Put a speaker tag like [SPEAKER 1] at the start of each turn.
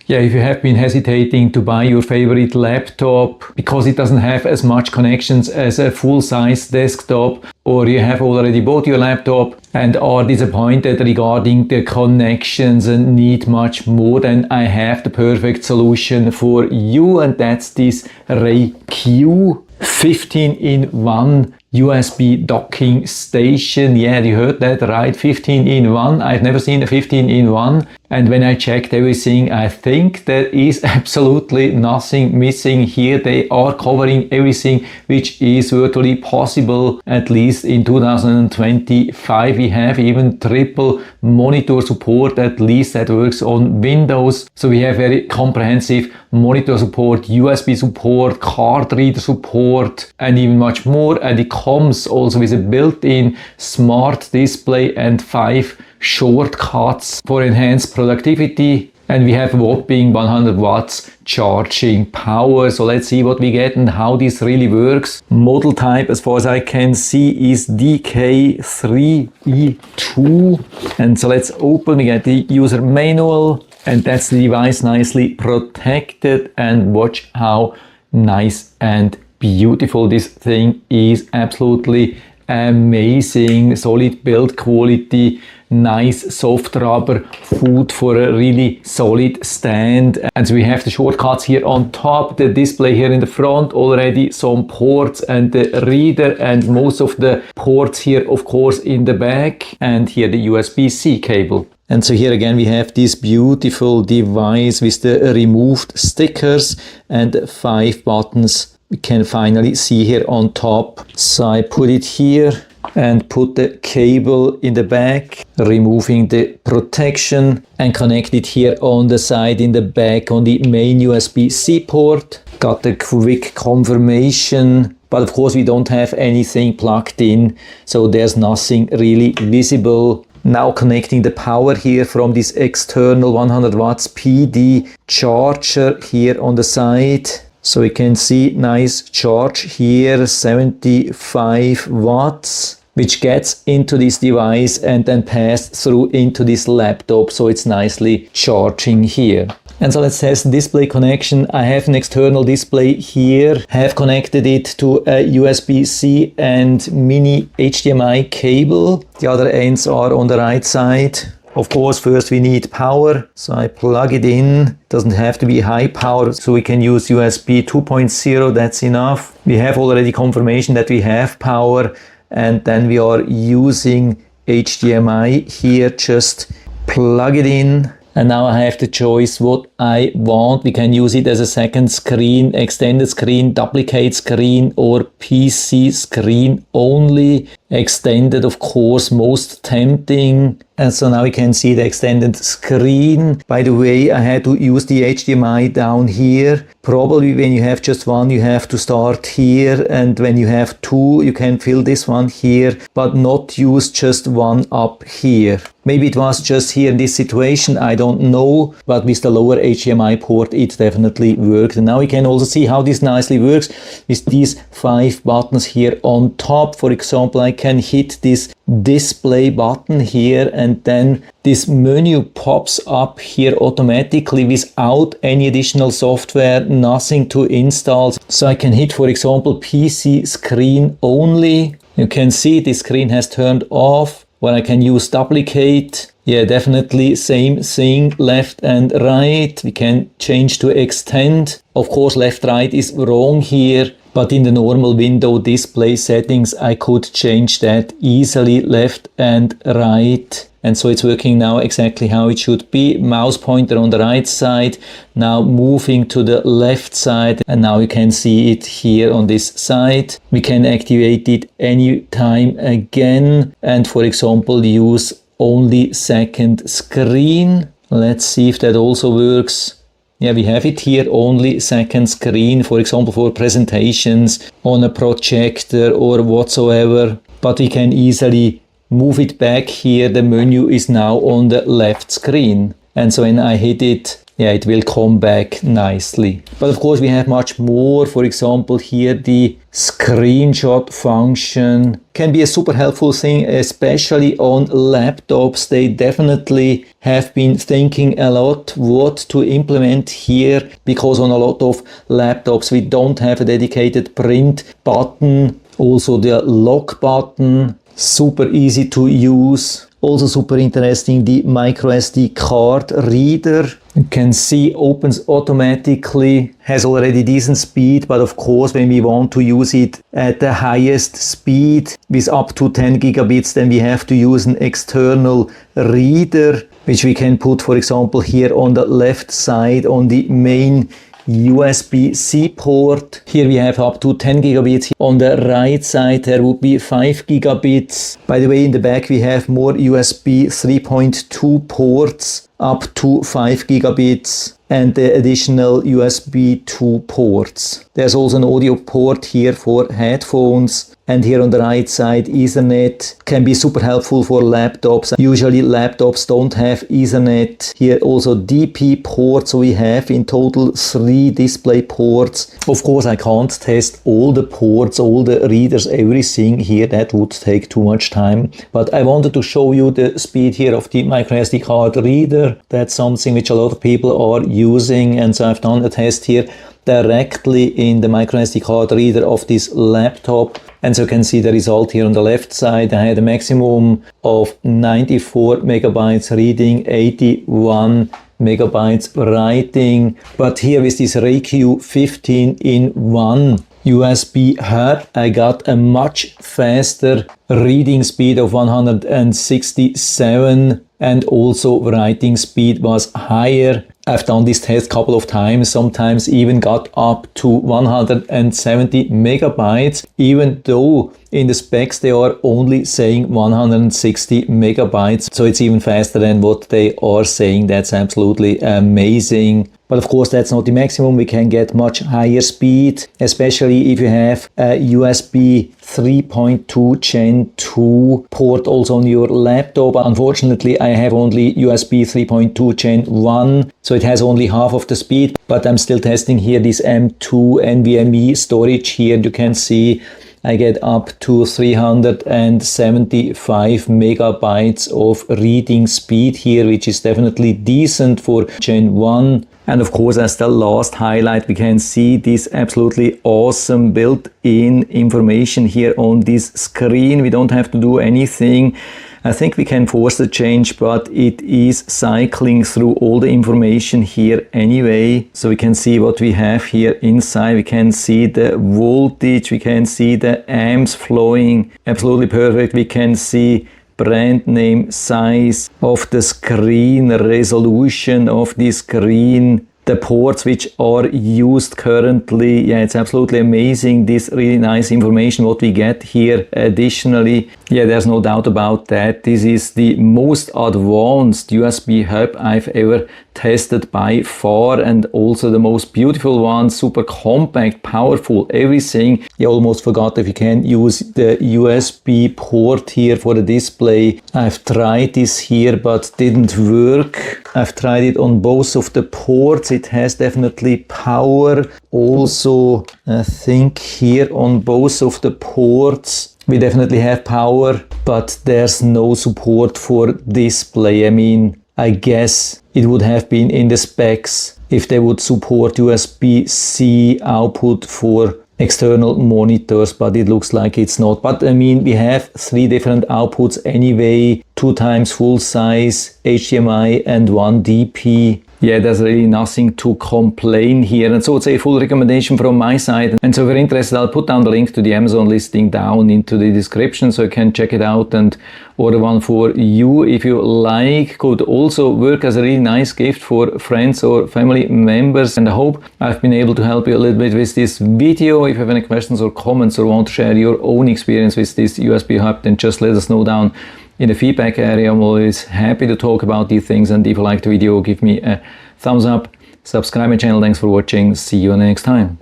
[SPEAKER 1] Yeah, if you have been hesitating to buy your favorite laptop because it doesn't have as much connections as a full-size desktop, or you have already bought your laptop and are disappointed regarding the connections and need much more, then I have the perfect solution for you, and that's this RayCue 15-in-1 USB docking station. Yeah, you heard that right, 15-in-1. I've never seen a 15-in-1. And when I checked everything, I think there is absolutely nothing missing here. They are covering everything which is virtually possible, at least in 2025. We have even triple monitor support, at least that works on Windows. So we have very comprehensive monitor support, USB support, card reader support, and even much more. And it comes also with a built-in smart display and 5 shortcuts for enhanced productivity, and we have a whopping 100 watts charging power. So let's see what we get and how this really works. Model type, as far as I can see, is DK3E2, and so let's open. We get the user manual, and that's the device nicely protected, and watch how nice and beautiful this thing is. Absolutely amazing, solid build quality, nice soft rubber foot for a really solid stand. And so we have the shortcuts here on top, the display here in the front, already some ports and the reader, and most of the ports here of course in the back, and here the USB-C cable. And so here again we have this beautiful device with the removed stickers and 5 buttons we can finally see here on top. So I put it here and put the cable in the back, removing the protection, and connect it here on the side in the back on the main USB-C port. Got the quick confirmation, but of course we don't have anything plugged in, so there's nothing really visible. Now connecting the power here from this external 100 watts PD charger here on the side. So we can see nice charge here, 75 watts, which gets into this device and then passed through into this laptop. So it's nicely charging here. And so let's test display connection. I have an external display here, have connected it to a USB-C and mini HDMI cable. The other ends are on the right side. Of course, first we need power, so I plug it in. Doesn't have to be high power, so we can use USB 2.0, that's enough. We have already confirmation that we have power, and then we are using HDMI here. Just plug it in. And now I have the choice what I want. We can use it as a second screen, extended screen, duplicate screen, or PC screen only. Extended, of course, most tempting. And so now we can see the extended screen. By the way, I had to use the HDMI down here. Probably when you have just one, you have to start here. And when you have 2, you can fill this one here, but not use just one up here. Maybe it was just here in this situation, I don't know, but with the lower HDMI port it definitely worked. And now we can also see how this nicely works with these 5 buttons here on top. For example, I can hit this display button here, and then this menu pops up here automatically without any additional software, nothing to install. So I can hit, for example, PC screen only. You can see the screen has turned off. When I can use duplicate, yeah, definitely same thing, left and right. We can change to extend. Of course, left, right is wrong here, but in the normal window display settings, I could change that easily, left and right. And so it's working now exactly how it should be. Mouse pointer on the right side, now moving to the left side, and now you can see it here on this side. We can activate it anytime again, and for example use only second screen. Let's see if that also works. Yeah, we have it here, only second screen, for example for presentations on a projector or whatsoever, but we can easily move it back here. The menu is now on the left screen, and so when I hit it, yeah, it will come back nicely. But of course we have much more. For example here the screenshot function. Can be a super helpful thing, especially on laptops. They definitely have been thinking a lot what to implement here, because on a lot of laptops we don't have a dedicated print button. Also the lock button, super easy to use. Also super interesting, the microSD card reader. You can see opens automatically, has already decent speed, but of course when we want to use it at the highest speed with up to 10 gigabits, then we have to use an external reader, which we can put, for example, here on the left side on the main USB-C port. Here we have up to 10 gigabits. On the right side there would be 5 gigabits. By the way, in the back we have more USB 3.2 ports up to 5 gigabits and the additional USB 2 ports. There's also an audio port here for headphones, and here on the right side Ethernet can be super helpful for laptops. Usually laptops don't have Ethernet. Here also DP ports, so we have in total 3 display ports. Of course I can't test all the ports, all the readers, everything here, that would take too much time, but I wanted to show you the speed here of the microSD card reader. That's something which a lot of people are using, and so I've done a test here directly in the microSD card reader of this laptop, and so you can see the result here on the left side. I had a maximum of 94 megabytes reading, 81 megabytes writing, but here with this RayCue 15-in-1 USB hub I got a much faster reading speed of 167, and also writing speed was higher. I've done this test a couple of times, sometimes even got up to 170 megabytes, even though in the specs they are only saying 160 megabytes. So it's even faster than what they are saying. That's absolutely amazing. But of course that's not the maximum. We can get much higher speed, especially if you have a USB 3.2 Gen 2 port also on your laptop. Unfortunately I have only USB 3.2 Gen 1, so it has only half of the speed, but I'm still testing here this M2 NVMe storage here. You can see I get up to 375 megabytes of reading speed here, which is definitely decent for Gen 1. And of course, as the last highlight, we can see this absolutely awesome built-in information here on this screen. We don't have to do anything. I think we can force the change, but it is cycling through all the information here anyway. So we can see what we have here inside. We can see the voltage, we can see the amps flowing, absolutely perfect. We can see brand name, size of the screen, resolution of the screen, the ports which are used currently. Yeah, it's absolutely amazing, this really nice information what we get here additionally. Yeah, there's no doubt about that. This is the most advanced USB hub I've ever tested by far, and also the most beautiful one, super compact, powerful, everything. I almost forgot if you can use the USB port here for the display. I've tried this here but didn't work. I've tried it on both of the ports. It has definitely power. Also, I think here on both of the ports we definitely have power, but there's no support for display. I mean, I guess it would have been in the specs if they would support USB-C output for external monitors, but it looks like it's not. But I mean, we have 3 different outputs anyway, 2 times full size HDMI and 1 DP. Yeah, there's really nothing to complain here, and so it's a full recommendation from my side. And so if you're interested, I'll put down the link to the Amazon listing down into the description so you can check it out and order one for you if you like. Could also work as a really nice gift for friends or family members. And I hope I've been able to help you a little bit with this video. If you have any questions or comments or want to share your own experience with this USB hub, then just let us know down in the feedback area. I'm always happy to talk about these things, and if you liked the video, give me a thumbs up, subscribe my channel. Thanks for watching. See you next time.